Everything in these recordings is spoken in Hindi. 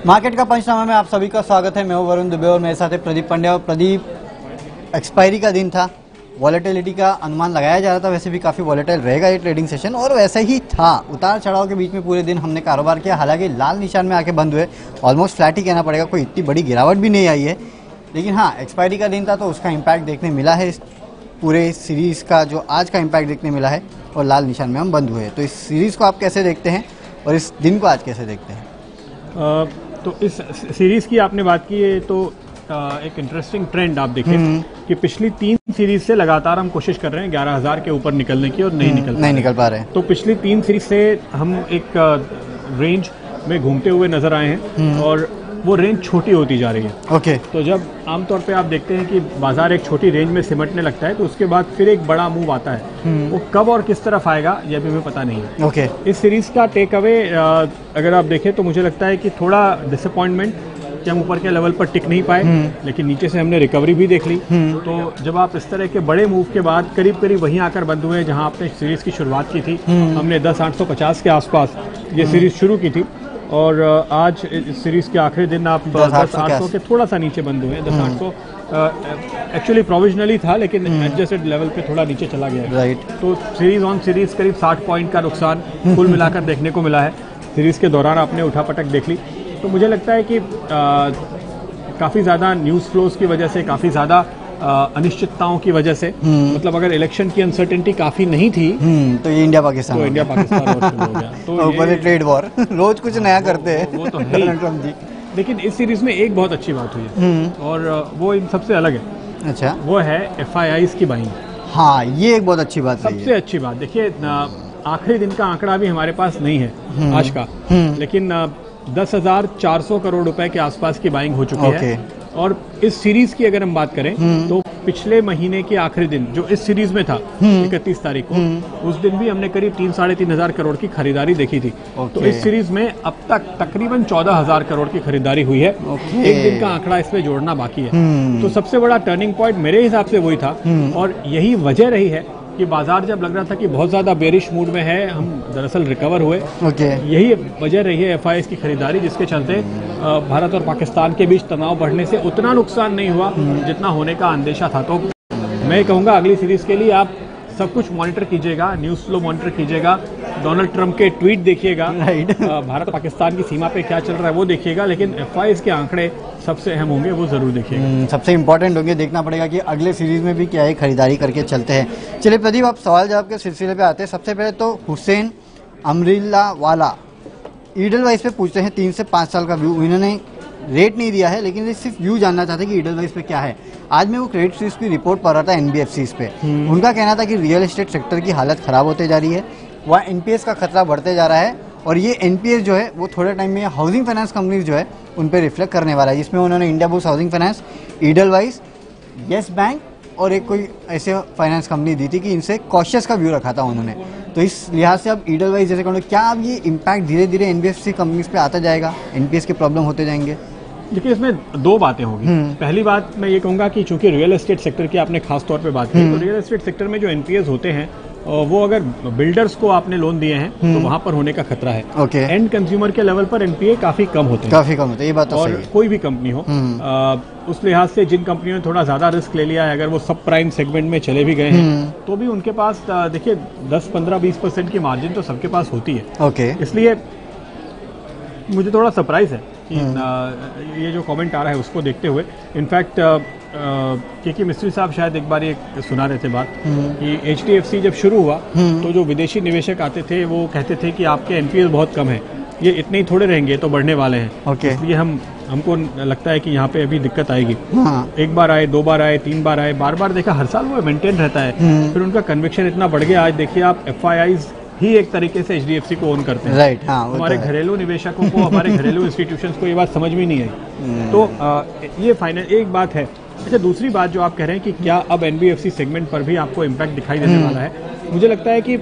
मार्केट का पंचनामा में आप सभी का स्वागत है। मैं हूं वरुण दुबे और मेरे साथ है प्रदीप पांड्या। और प्रदीप, एक्सपायरी का दिन था, वॉलेटिलिटी का अनुमान लगाया जा रहा था, वैसे भी काफ़ी वॉलेटाइल रहेगा ये ट्रेडिंग सेशन और वैसा ही था। उतार चढ़ाव के बीच में पूरे दिन हमने कारोबार किया, हालांकि लाल निशान में आके बंद हुए, ऑलमोस्ट फ्लैट ही कहना पड़ेगा, कोई इतनी बड़ी गिरावट भी नहीं आई है। लेकिन हाँ, एक्सपायरी का दिन था तो उसका इम्पैक्ट देखने मिला है, इस पूरे सीरीज़ का जो आज का इम्पैक्ट देखने मिला है और लाल निशान में हम बंद हुए। तो इस सीरीज़ को आप कैसे देखते हैं और इस दिन को आज कैसे देखते हैं? तो इस सीरीज़ की आपने बात की है तो एक इंटरेस्टिंग ट्रेंड आप देखें कि पिछली 3 सीरीज से लगातार हम कोशिश कर रहे हैं 11,000 के ऊपर निकलने की और नहीं निकल पा रहे हैं। तो पिछली 3 सीरीज से हम एक रेंज में घूमते हुए नजर आए हैं और वो रेंज छोटी होती जा रही है। ओके। तो जब आमतौर पे आप देखते हैं कि बाजार एक छोटी रेंज में सिमटने लगता है तो उसके बाद फिर एक बड़ा मूव आता है, वो कब और किस तरफ आएगा ये भी हमें पता नहीं है। ओके। इस सीरीज का टेक अवे अगर आप देखें तो मुझे लगता है कि थोड़ा डिसअपॉइंटमेंट कि हम ऊपर के लेवल पर टिक नहीं पाए, लेकिन नीचे से हमने रिकवरी भी देख ली। तो जब आप इस तरह के बड़े मूव के बाद करीब करीब वहीं आकर बंद हुए जहां आपने सीरीज की शुरुआत की थी, हमने 10,850 के आसपास ये सीरीज शुरू की थी और आज इस सीरीज के आखिरी दिन आप 10,800 के थोड़ा सा नीचे बंद हुए हैं। 10,800 एक्चुअली प्रोविजनली था लेकिन एडजस्टेड लेवल पे थोड़ा नीचे चला गया है। राइट। तो सीरीज ऑन सीरीज करीब 60 पॉइंट का नुकसान कुल मिलाकर देखने को मिला है। सीरीज के दौरान आपने उठापटक देख ली। तो मुझे लगता है कि काफ़ी ज़्यादा न्यूज़ फ्लोज की वजह से, काफ़ी ज़्यादा अनिश्चितताओं की वजह से, मतलब अगर इलेक्शन की अनसर्टेनिटी काफ़ी नहीं थी तो ये इंडिया पाकिस्तान वॉर शुरू हो गया। तो ये ट्रेड वॉर रोज कुछ नया करते हैं वो तो है ट्रम्प जी। लेकिन इस सीरीज में एक बहुत अच्छी बात हुई है और वो इन सबसे अलग है। अच्छा। वो है FIIs की बाइंग। हाँ, ये एक बहुत अच्छी बात है। सबसे अच्छी बात देखिए, आखिरी दिन का आंकड़ा भी हमारे पास नहीं है आज का, लेकिन 10,400 करोड़ रुपए के आसपास की बाइंग हो चुकी है। और इस सीरीज की अगर हम बात करें तो पिछले महीने के आखिरी दिन जो इस सीरीज में था 31 तारीख को, उस दिन भी हमने करीब 3-3.5 हजार करोड़ की खरीदारी देखी थी। तो इस सीरीज में अब तक तकरीबन 14,000 करोड़ की खरीदारी हुई है। एक दिन का आंकड़ा इसमें जोड़ना बाकी है। तो सबसे बड़ा टर्निंग पॉइंट मेरे हिसाब से वही था और यही वजह रही है कि बाजार जब लग रहा था कि बहुत ज्यादा बेरिश मूड में है, हम दरअसल रिकवर हुए। यही वजह रही है FIIs की खरीदारी, जिसके चलते भारत और पाकिस्तान के बीच तनाव बढ़ने से उतना नुकसान नहीं हुआ जितना होने का अंदेशा था। तो मैं कहूँगा अगली सीरीज के लिए आप सब कुछ मॉनिटर कीजिएगा, न्यूज़ फ्लो मॉनिटर कीजिएगा, डोनाल्ड ट्रंप के ट्वीट देखिएगा, भारत पाकिस्तान की सीमा पे क्या चल रहा है वो देखिएगा, लेकिन FIIs के आंकड़े सबसे अहम होंगे, वो जरूर देखिएगा। सबसे इंपॉर्टेंट होंगे, देखना पड़ेगा कि अगले सीरीज में भी क्या है, खरीदारी करके चलते हैं। चलिए प्रदीप, आप सवाल जवाब के सिलसिले पे आते हैं। सबसे पहले तो हुसैन अमरीला वाला ईडलवाइज पे पूछते हैं। 3 से 5 साल का व्यू, इन्होंने रेट नहीं दिया है लेकिन ये सिर्फ व्यू जानना चाहते हैं कि ईडलवाइज पे क्या है। आज मैं वो क्रेडिट स्विस की रिपोर्ट पढ़ रहा था NBFCs पे, उनका कहना था कि रियल एस्टेट सेक्टर की हालत खराब होते जा रही है, वहाँ NPS का खतरा बढ़ते जा रहा है और ये NPS जो है वो थोड़े टाइम में हाउसिंग फाइनेंस कंपनीज जो है उन पर रिफ्लेक्ट करने वाला है, जिसमें उन्होंने India bulls housing finance, Edelweiss, yes bank और एक कोई ऐसे फाइनेंस कंपनी दी थी कि इनसे कॉशियस का व्यू रखा था उन्होंने। तो इस लिहाज से अब ईडलवाइज जैसे कंपनी, क्या अब ये इम्पैक्ट धीरे धीरे NBFC कंपनीज पे आता जाएगा, NPS के प्रॉब्लम होते जाएंगे? देखिए, इसमें 2 बातें होगी। पहली बात मैं ये कहूँगा कि चूंकि रियल एस्टेट सेक्टर की आपने खास तौर पे बात की, तो रियल एस्टेट सेक्टर में जो NPS होते हैं वो अगर बिल्डर्स को आपने लोन दिए हैं तो वहां पर होने का खतरा है। एंड कंज्यूमर के लेवल पर NPA काफी कम होते हैं, ये बात तो और सही है। कोई भी कंपनी हो उस लिहाज से जिन कंपनियों ने थोड़ा ज्यादा रिस्क ले लिया है, अगर वो सब प्राइम सेगमेंट में चले भी गए हैं तो भी उनके पास देखिए 10-15-20% की मार्जिन तो सबके पास होती है। इसलिए मुझे थोड़ा सरप्राइज है कि ये जो कमेंट आ रहा है उसको देखते हुए। इनफैक्ट के मिस्त्री साहब शायद एक बार ये सुना रहे थे बात कि HDFC जब शुरू हुआ तो जो विदेशी निवेशक आते थे वो कहते थे कि आपके NPS बहुत कम है, ये इतने ही थोड़े रहेंगे तो बढ़ने वाले हैं। इसलिए हमको लगता है कि यहाँ पे अभी दिक्कत आएगी। एक बार आए, 2 बार आए, 3 बार आए, बार देखा हर साल वो मेंटेन रहता है। फिर उनका कन्विक्शन इतना बढ़ गया, आज देखिए आप FIIs ही एक तरीके से HDFC को ओन करते हैं। राइट। हमारे घरेलू निवेशकों को, हमारे घरेलू इंस्टीट्यूशंस को ये बात समझ में नहीं आई। तो ये फाइनल एक बात है। अच्छा, दूसरी बात जो आप कह रहे हैं कि क्या अब NBFC सेगमेंट पर भी आपको इम्पैक्ट दिखाई देने वाला है, मुझे लगता है कि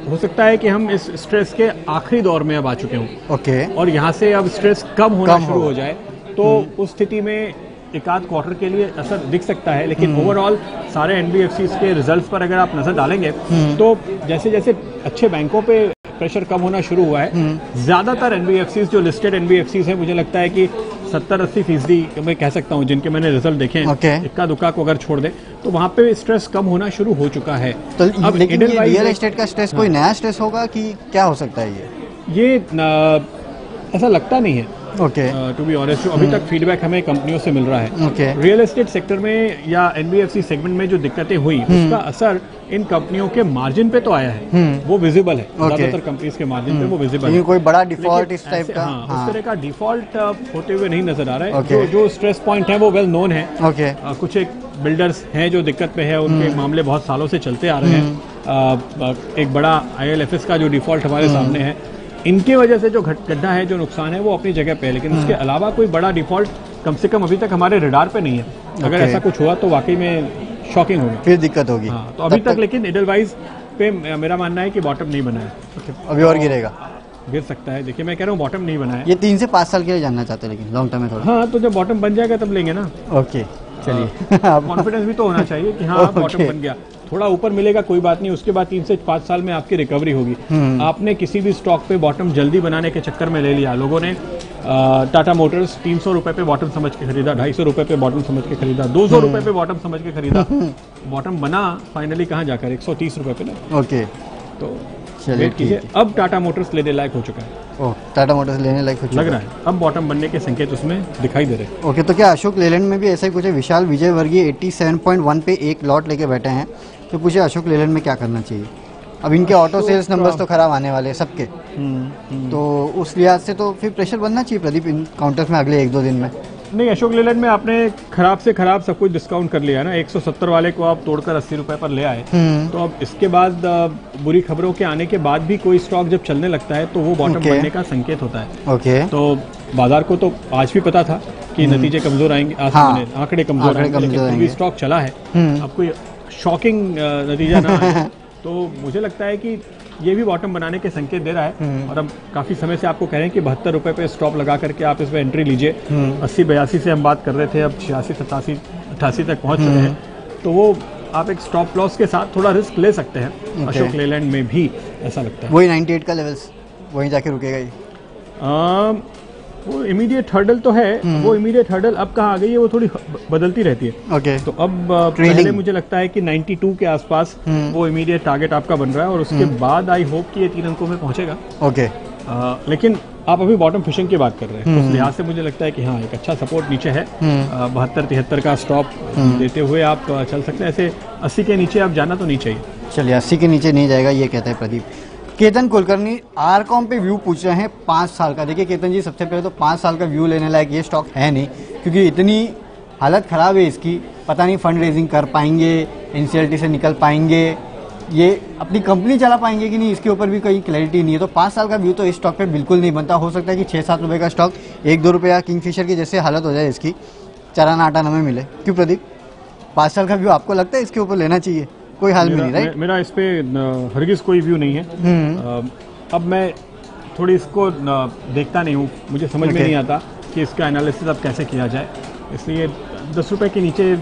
हो सकता है कि हम इस स्ट्रेस के आखिरी दौर में अब आ चुके हों और यहाँ से अब स्ट्रेस कम होना शुरू हो जाए, तो उस स्थिति में एक आध क्वार्टर के लिए असर दिख सकता है। लेकिन ओवरऑल सारे NBFCs के रिजल्ट्स पर अगर आप नजर डालेंगे तो जैसे जैसे अच्छे बैंकों पे प्रेशर कम होना शुरू हुआ है। ज्यादातर एनबीएफसीज जो लिस्टेड एनबीएफसीज हैं, मुझे लगता है कि 70-80% मैं कह सकता हूं, जिनके मैंने रिजल्ट देखे हैं, इक्का दुक्का को अगर छोड़ दे तो वहां पे स्ट्रेस कम होना शुरू हो चुका है। तो अब लेकिन ये रियल एस्टेट का स्ट्रेस कोई नया स्ट्रेस होगा कि क्या हो सकता है? ये ऐसा लगता नहीं है। टू बी ऑनेस्ट, जो अभी तक फीडबैक हमें कंपनियों से मिल रहा है, रियल एस्टेट सेक्टर में या एनबीएफसी सेगमेंट में जो दिक्कतें हुई, उसका असर इन कंपनियों के मार्जिन पे तो आया है, वो विजिबल है। ज्यादातर कंपनीज के मार्जिन पे वो विजिबल है। कोई बड़ा डिफॉल्ट इस टाइप का उस तरह का डिफॉल्ट होते हुए नहीं नजर आ रहा है। जो स्ट्रेस पॉइंट है वो वेल नोन है। कुछ एक बिल्डर्स हैं जो दिक्कत में है, उनके मामले बहुत सालों से चलते आ रहे हैं। एक बड़ा IL&FS का जो डिफॉल्ट हमारे सामने है, इनके वजह से जो गड्ढा है, जो नुकसान है, वो अपनी जगह पे है, लेकिन उसके अलावा कोई बड़ा डिफॉल्ट कम से कम अभी तक हमारे रडार पे नहीं है। अगर ऐसा कुछ हुआ तो वाकई में शॉकिंग होगी, फिर दिक्कत होगी। तो अभी तक लेकिन इडलवाइज पे मेरा मानना है कि बॉटम नहीं बना है। अभी और गिरेगा, गिर सकता है। देखिए, मैं कह रहा हूँ बॉटम नहीं बना है। ये 3 से 5 साल के लिए जानना चाहते हैं, लेकिन लॉन्ग टर्म में थोड़ा। हाँ, तो जब बॉटम बन जाएगा तब लेंगे ना। ओके, चलिए। कॉन्फिडेंस भी तो होना चाहिए कि हाँ बॉटम बन गया। थोड़ा ऊपर मिलेगा कोई बात नहीं, उसके बाद 3 से 5 साल में आपकी रिकवरी होगी। आपने किसी भी स्टॉक पे बॉटम जल्दी बनाने के चक्कर में ले लिया। लोगों ने टाटा मोटर्स 300 रुपए पे बॉटम समझ के खरीदा, 250 रुपए पे बॉटम समझ के खरीदा, 200 रुपए पे बॉटम समझ के खरीदा। बॉटम बना फाइनली कहाँ जाकर 130 रुपए पे ना। ओके, तो वेट कीजिए, अब टाटा मोटर्स लेने लायक हो चुका है। टाटा मोटर्स लेने लायक हो चुका लग रहा है, अब बॉटम बनने के संकेत उसमें दिखाई दे रहे हैं। ओके, तो क्या अशोक लेलैंड में भी ऐसा ही कुछ है? विशाल विजय वर्गीय 87.1 पे एक लॉट लेके बैठे हैं, तो पूछे अशोक लेलैंड में क्या करना चाहिए? अब इनके ऑटो सेल्स नंबर्स तो खराब आने वाले हैं सबके, तो उस लिहाज से तो फिर प्रेशर बनना चाहिए प्रदीप इन काउंटर्स में अगले 1-2 दिन में। नहीं, अशोक लेलैंड में आपने खराब से खराब सब कुछ डिस्काउंट कर लिया ना। 170 वाले को आप तोड़कर 80 रुपए पर ले आए, तो अब इसके बाद बुरी खबरों के आने के बाद भी कोई स्टॉक जब चलने लगता है तो वो बॉटम बनने का संकेत होता है। तो बाजार को तो आज भी पता था कि नतीजे कमजोर आएंगे, आंकड़े कमजोर आएंगे, लेकिन स्टॉक चला है। अब कोई शॉकिंग नतीजा ना आए तो मुझे लगता है कि ये भी बॉटम बनाने के संकेत दे रहा है। और अब काफी समय से आपको कह रहे हैं कि 72 रुपए पे स्टॉप लगा करके आप इसमें एंट्री लीजिए। 80-82 से हम बात कर रहे थे, अब 86-87-88 तक पहुंच चुके हैं, तो वो आप एक स्टॉप लॉस के साथ थोड़ा रिस्क ले सकते हैं। अशोक लेलैंड में भी ऐसा लगता है। वही 98 का लेवल्स वहीं जाके रुकेगा ही। वो इमीडिएट हर्डल तो है, वो इमीडिएट हर्डल अब कहाँ आ गई है, वो थोड़ी बदलती रहती है। तो अब पहले मुझे लगता है कि 92 के आसपास वो इमीडिएट टारगेट आपका बन रहा है, और उसके बाद आई होप कि ये 3 अंकों में पहुंचेगा। लेकिन आप अभी बॉटम फिशिंग की बात कर रहे हैं, उस लिहाज से मुझे लगता है कि हाँ, एक अच्छा सपोर्ट नीचे है। 72-73 का स्टॉप देते हुए आप चल सकते हैं। ऐसे 80 के नीचे आप जाना तो नहीं चाहिए। चलिए, 80 के नीचे नहीं जाएगा, ये कहता है प्रदीप। केतन कुलकर्णी आरकॉम पे व्यू पूछ रहे हैं 5 साल का। देखिए केतन जी, सबसे पहले तो 5 साल का व्यू लेने लायक ये स्टॉक है नहीं, क्योंकि इतनी हालत ख़राब है इसकी, पता नहीं फंड रेजिंग कर पाएंगे, NCLT से निकल पाएंगे, ये अपनी कंपनी चला पाएंगे कि नहीं, इसके ऊपर भी कोई क्लैरिटी नहीं है। तो 5 साल का व्यू तो इस स्टॉक पे बिल्कुल नहीं बनता। हो सकता है कि 6-7 रुपये का स्टॉक 1-2 रुपये या किंगफिशर की जैसे हालत हो जाए, इसकी चराना आटा न में मिले। क्यों प्रदीप, 5 साल का व्यू आपको लगता है इसके ऊपर लेना चाहिए? कोई हाल में नहीं, राइट? मेरा इस पे हरगिज कोई व्यू नहीं है। अब मैं थोड़ी इसको देखता नहीं हूँ, मुझे समझ में नहीं आता कि इसका एनालिसिस अब कैसे किया जाए, इसलिए 10 रुपए के नीचे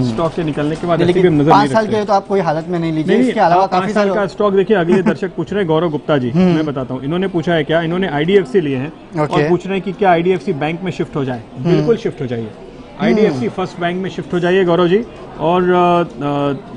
स्टॉक के निकलने के बाद लेकिन 5 साल के तो आप कोई हालत में नहीं लीजिए। इसके अलावा 5 साल का स्टॉक देखिए। अगले दर्शक पूछ रहे हैं, गौरव गुप्ता जी, मैं बताता हूँ इन्होंने पूछा है क्या। इन्होंने IDFC लिए हैं और पूछ रहे हैं कि क्या IDFC बैंक में शिफ्ट हो जाए। बिल्कुल शिफ्ट हो जाइए, IDFC फर्स्ट बैंक में शिफ्ट हो जाइए गौरव जी। और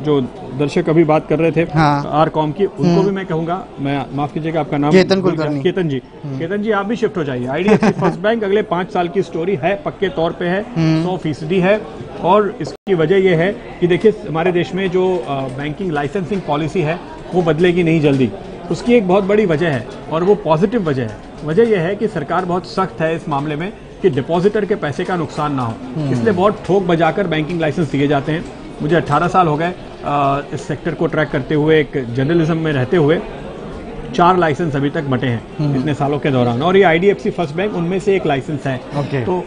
जो दर्शक अभी बात कर रहे थे आरकॉम की, उनको भी मैं कहूंगा, मैं माफ कीजिएगा आपका नाम केतन कुलकर्णी, केतन जी, केतन जी आप भी शिफ्ट हो जाइए। IDFC फर्स्ट बैंक अगले 5 साल की स्टोरी है, पक्के तौर पे है, 100% है। और इसकी वजह यह है कि देखिए हमारे देश में जो बैंकिंग लाइसेंसिंग पॉलिसी है वो बदलेगी नहीं जल्दी। उसकी एक बहुत बड़ी वजह है और वो पॉजिटिव वजह है। वजह यह है कि सरकार बहुत सख्त है इस मामले में कि डिपॉजिटर के पैसे का नुकसान ना हो, इसलिए बहुत ठोक बजाकर बैंकिंग लाइसेंस दिए जाते हैं। मुझे 18 साल हो गए इस सेक्टर को ट्रैक करते हुए, एक जर्नलिज्म में रहते हुए। 4 लाइसेंस अभी तक बटे हैं इतने सालों के दौरान, और ये IDFC फर्स्ट बैंक उनमें से एक लाइसेंस है। तो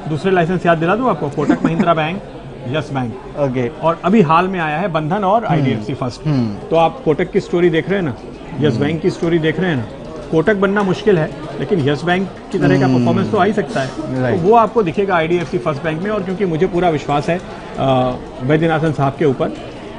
दूसरे लाइसेंस याद दिला दूं आपको, Kotak Mahindra bank, yes bank, और अभी हाल में आया है बंधन और IDFC फर्स्ट। तो आप कोटक की स्टोरी देख रहे हैं ना, यस बैंक की स्टोरी देख रहे हैं ना। कोटक बनना मुश्किल है, लेकिन यस बैंक की तरह का परफॉर्मेंस तो आ ही सकता है। तो वो आपको दिखेगा IDFC फर्स्ट बैंक में। और क्योंकि मुझे पूरा विश्वास है वैद्यनाथन साहब के ऊपर,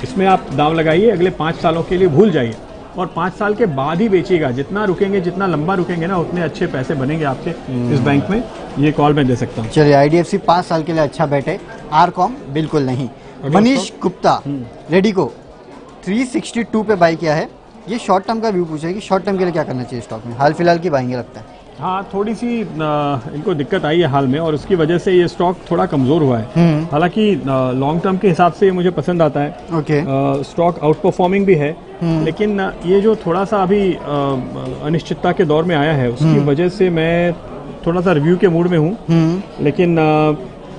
इसमें आप दांव लगाइए, अगले 5 सालों के लिए भूल जाइए और 5 साल के बाद ही बेचिएगा। जितना रुकेंगे, जितना लंबा रुकेंगे ना, उतने अच्छे पैसे बनेंगे आपके इस बैंक में। ये कॉल मैं दे सकता हूँ। चलिए, IDFC 5 साल के लिए अच्छा बेट है, आरकॉम बिल्कुल नहीं। मनीष गुप्ता रेडिको 362 पे बाई किया है। ये शॉर्ट टर्म का व्यू पूछा है कि शॉर्ट टर्म के लिए क्या करना चाहिए स्टॉक में, हाल फिलहाल की बाइंग लगता है। हाँ, थोड़ी सी इनको दिक्कत आई है हाल में और उसकी वजह से ये स्टॉक थोड़ा कमजोर हुआ है। हालांकि लॉन्ग टर्म के हिसाब से ये मुझे पसंद आता है। ओके। स्टॉक आउट परफॉर्मिंग भी है, लेकिन ये जो थोड़ा सा अभी अनिश्चितता के दौर में आया है, उसकी वजह से मैं थोड़ा सा रिव्यू के मूड में हूँ। लेकिन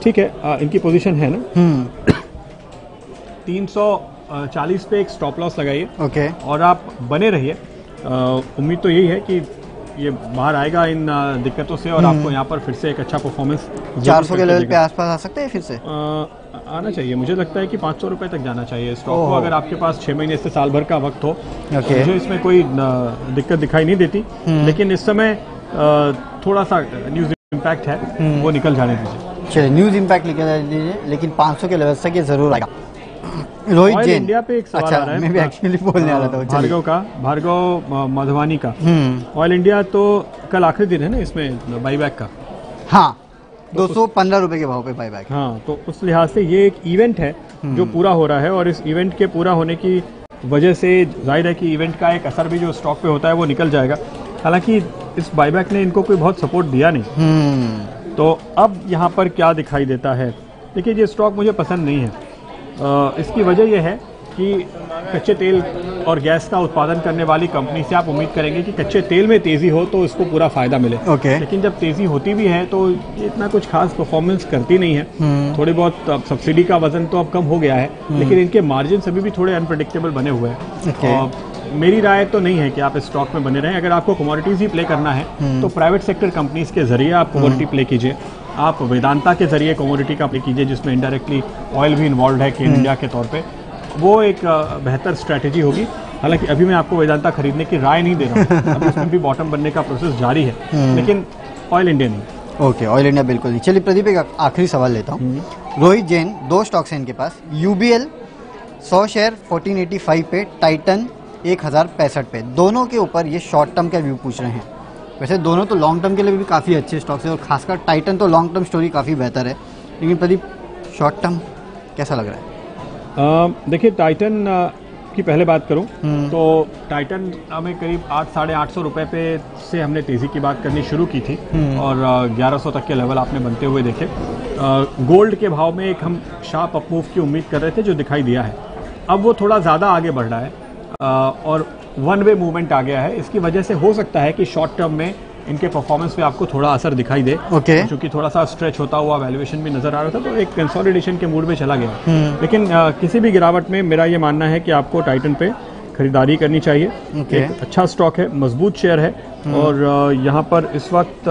ठीक है, इनकी पोजीशन है ना 340 पे एक स्टॉप लॉस लगाइए। ओके। और आप बने रहिए। उम्मीद तो यही है कि ये बाहर आएगा इन दिक्कतों से और आपको यहाँ पर फिर से एक अच्छा परफॉर्मेंस 400 के लेवल पे आसपास आ सकते हैं फिर से। आना चाहिए। मुझे लगता है कि 500 रुपए तक जाना चाहिए स्टॉक को, अगर आपके पास 6 महीने से साल भर का वक्त हो। मुझे इसमें कोई दिक्कत दिखाई नहीं देती, लेकिन इस समय थोड़ा सा न्यूज इम्पैक्ट है, वो निकल जाने दीजिए। चलिए, न्यूज इम्पैक्ट निकल दीजिए, लेकिन 500 के लेवल तक ये जरूर आएगा। रोहित जैन इंडिया पे एक सवाल आ रहा है। मैं भी एक्चुअली बोलने वाला था। भार्गव मधवानी का ऑयल इंडिया तो कल आखिरी दिन है ना इसमें बाईबैक का। हाँ, 215 रुपए के भाव पे बाईबैक। हाँ, तो उस लिहाज से ये एक इवेंट है जो पूरा हो रहा है और इस इवेंट के पूरा होने की वजह से जाहिर है कि इवेंट का एक असर भी जो स्टॉक पे होता है वो निकल जाएगा। हालांकि इस बाईबैक ने इनको कोई बहुत सपोर्ट दिया नहीं। तो अब यहाँ पर क्या दिखाई देता है, देखिए ये स्टॉक मुझे पसंद नहीं है। इसकी वजह यह है कि कच्चे तेल और गैस का उत्पादन करने वाली कंपनी से आप उम्मीद करेंगे कि कच्चे तेल में तेजी हो तो इसको पूरा फायदा मिले। लेकिन जब तेजी होती भी है तो ये इतना कुछ खास परफॉर्मेंस करती नहीं है। थोड़ी बहुत अब सब्सिडी का वजन तो अब कम हो गया है, लेकिन इनके मार्जिन अभी भी थोड़े अनप्रेडिक्टेबल बने हुए हैं। मेरी राय तो नहीं है कि आप इस स्टॉक में बने रहें। अगर आपको कमोडिटीज ही प्ले करना है तो प्राइवेट सेक्टर कंपनीज के जरिए आप कमोडिटी प्ले कीजिए। आप वेदांता के जरिए कमोडिटी का प्ले कीजिए, जिसमें इनडायरेक्टली ऑयल भी इन्वॉल्व है केन इंडिया के तौर पे। वो एक बेहतर स्ट्रैटेजी होगी। हालांकि अभी मैं आपको वेदांता खरीदने की राय नहीं दे रहा हूँ, अभी उसमें भी बॉटम बनने का प्रोसेस जारी है, लेकिन ऑयल इंडिया नहीं। ओके, ऑयल इंडिया बिल्कुल नहीं। चलिए प्रदीप, एक आखिरी सवाल लेता हूँ। रोहित जैन, 2 स्टॉक्स हैं इनके पास। UBL 100 शेयर 1485 पे, टाइटन 1065 पे। दोनों के ऊपर ये शॉर्ट टर्म का व्यू पूछ रहे हैं। वैसे दोनों तो लॉन्ग टर्म के लिए भी काफ़ी अच्छे स्टॉक्स हैं और खासकर टाइटन तो लॉन्ग टर्म स्टोरी काफ़ी बेहतर है, लेकिन प्रदीप शॉर्ट टर्म कैसा लग रहा है? देखिए, टाइटन की पहले बात करूं तो टाइटन हमें करीब 800-850 रुपए पे से हमने तेज़ी की बात करनी शुरू की थी और 1100 तक के लेवल आपने बनते हुए देखे। गोल्ड के भाव में एक हम शार्प अपमूव की उम्मीद कर रहे थे, जो दिखाई दिया है। अब वो थोड़ा ज़्यादा आगे बढ़ रहा है और वन वे मूवमेंट आ गया है। इसकी वजह से हो सकता है कि शॉर्ट टर्म में इनके परफॉर्मेंस पे आपको थोड़ा असर दिखाई दे। क्योंकि थोड़ा सा स्ट्रेच होता हुआ वैल्यूएशन भी नजर आ रहा था, तो एक कंसोलिडेशन के मूड में चला गया। लेकिन किसी भी गिरावट में मेरा ये मानना है कि आपको टाइटन पे खरीदारी करनी चाहिए। एक अच्छा स्टॉक है, मजबूत शेयर है और यहाँ पर इस वक्त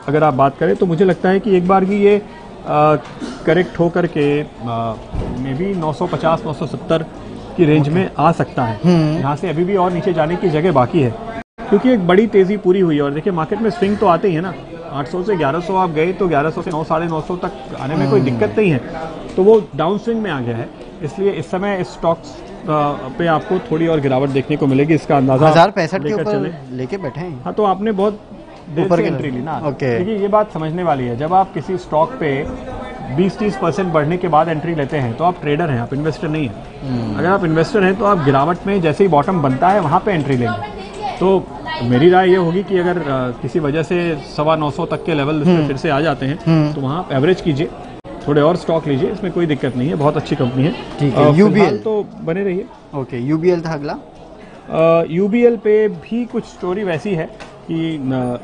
अगर आप बात करें तो मुझे लगता है कि एक बार ही ये करेक्ट होकर के मे बी 950-970 की रेंज में आ सकता है। यहाँ से अभी भी और नीचे जाने की जगह बाकी है, क्योंकि एक बड़ी तेजी पूरी हुई है। और देखिए, मार्केट में स्विंग तो आते ही है ना। 800 से 1100 आप गए तो 1100 से 900-950 तक आने में कोई दिक्कत नहीं है, तो वो डाउन स्विंग में आ गया है। इसलिए इस समय इस स्टॉक्स पे आपको थोड़ी और गिरावट देखने को मिलेगी, इसका अंदाजा 1065 के ऊपर लेके बैठे हैं। हाँ, तो आपने बहुत देर से एंट्री ली ना। देखिए, ये बात समझने वाली है। जब आप किसी स्टॉक पे 20-30% बढ़ने के बाद एंट्री लेते हैं तो आप ट्रेडर हैं, आप इन्वेस्टर नहीं हैं। अगर आप इन्वेस्टर हैं तो आप गिरावट में जैसे ही बॉटम बनता है वहाँ पे एंट्री लेंगे। तो मेरी राय ये होगी कि अगर किसी वजह से 925 तक के लेवल फिर से आ जाते हैं तो वहाँ एवरेज कीजिए, थोड़े और स्टॉक लीजिए, इसमें कोई दिक्कत नहीं है, बहुत अच्छी कंपनी है। ठीक है। UBL तो बने रहिए। ओके, UBL था अगला। UBL पे भी कुछ स्टोरी वैसी है कि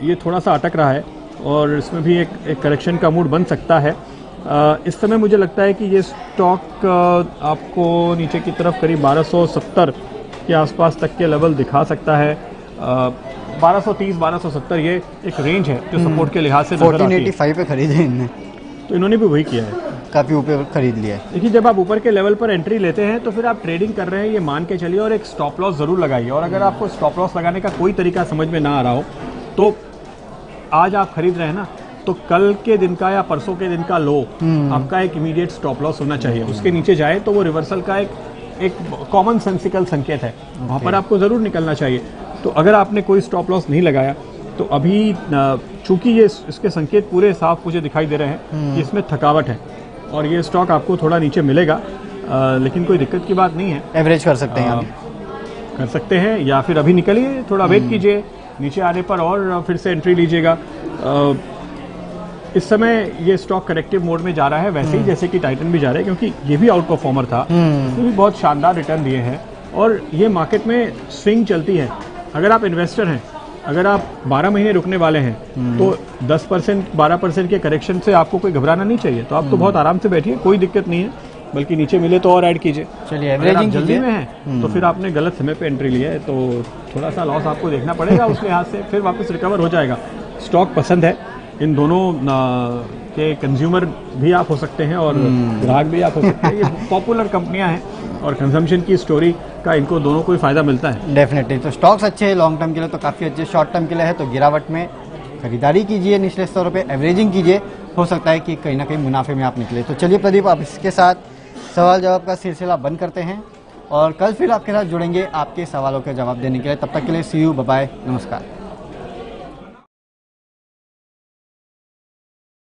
ये थोड़ा सा अटक रहा है और इसमें भी एक करेक्शन का मूड बन सकता है। इस समय मुझे लगता है कि ये स्टॉक आपको नीचे की तरफ करीब 1270 के आसपास तक के लेवल दिखा सकता है। 1230-1270 ये एक रेंज है जो सपोर्ट के लिहाज से नजर आती है। 1485 पे खरीदे इनने, तो इन्होंने भी वही किया है, काफी ऊपर खरीद लिया है। देखिए, जब आप ऊपर के लेवल पर एंट्री लेते हैं तो फिर आप ट्रेडिंग कर रहे हैं ये मान के चलिए और एक स्टॉप लॉस जरूर लगाइए। और अगर आपको स्टॉप लॉस लगाने का कोई तरीका समझ में ना आ रहा हो तो आज आप खरीद रहे हैं ना, तो कल के दिन का या परसों के दिन का लो आपका एक इमीडिएट स्टॉप लॉस होना चाहिए। उसके नीचे जाए तो वो रिवर्सल का एक एक कॉमन सेंसिकल संकेत है, वहाँ पर आपको ज़रूर निकलना चाहिए। तो अगर आपने कोई स्टॉप लॉस नहीं लगाया तो अभी चूंकि ये इसके संकेत पूरे साफ मुझे दिखाई दे रहे हैं कि इसमें थकावट है और ये स्टॉक आपको थोड़ा नीचे मिलेगा, लेकिन कोई दिक्कत की बात नहीं है। एवरेज कर सकते हैं कर सकते हैं या फिर अभी निकलिए, थोड़ा वेट कीजिए, नीचे आने पर और फिर से एंट्री लीजिएगा। इस समय ये स्टॉक करेक्टिव मोड में जा रहा है, वैसे ही जैसे कि टाइटन भी जा रहा है, क्योंकि ये भी आउट परफॉर्मर था, इसने भी बहुत शानदार रिटर्न दिए हैं और ये मार्केट में स्विंग चलती है। अगर आप इन्वेस्टर हैं, अगर आप 12 महीने रुकने वाले हैं तो 10% 12% के करेक्शन से आपको कोई घबराना नहीं चाहिए। तो आप तो बहुत आराम से बैठिए, कोई दिक्कत नहीं है, बल्कि नीचे मिले तो और ऐड कीजिए। चलिए, अगर आप जल्दी में हैं तो फिर आपने गलत समय पे एंट्री लिया है, तो थोड़ा सा लॉस आपको देखना पड़ेगा, उस लिहाज से फिर वापस रिकवर हो जाएगा। स्टॉक पसंद है, इन दोनों के कंज्यूमर भी आप हो सकते हैं और ग्राहक भी आप हो सकते हैं। ये पॉपुलर कंपनियां हैं और कंजम्पशन की स्टोरी का इनको दोनों को ही फायदा मिलता है। डेफिनेटली, तो स्टॉक्स अच्छे हैं लॉन्ग टर्म के लिए तो काफ़ी अच्छे, शॉर्ट टर्म के लिए है तो गिरावट में खरीदारी कीजिए, निचले स्तरों पे एवरेजिंग कीजिए, हो सकता है कि कहीं ना कहीं मुनाफे में आप निकले। तो चलिए प्रदीप, आप इसके साथ सवाल जवाब का सिलसिला बंद करते हैं और कल फिर आपके साथ जुड़ेंगे आपके सवालों के जवाब देने के लिए। तब तक के लिए सी यू, बाय बाय, नमस्कार।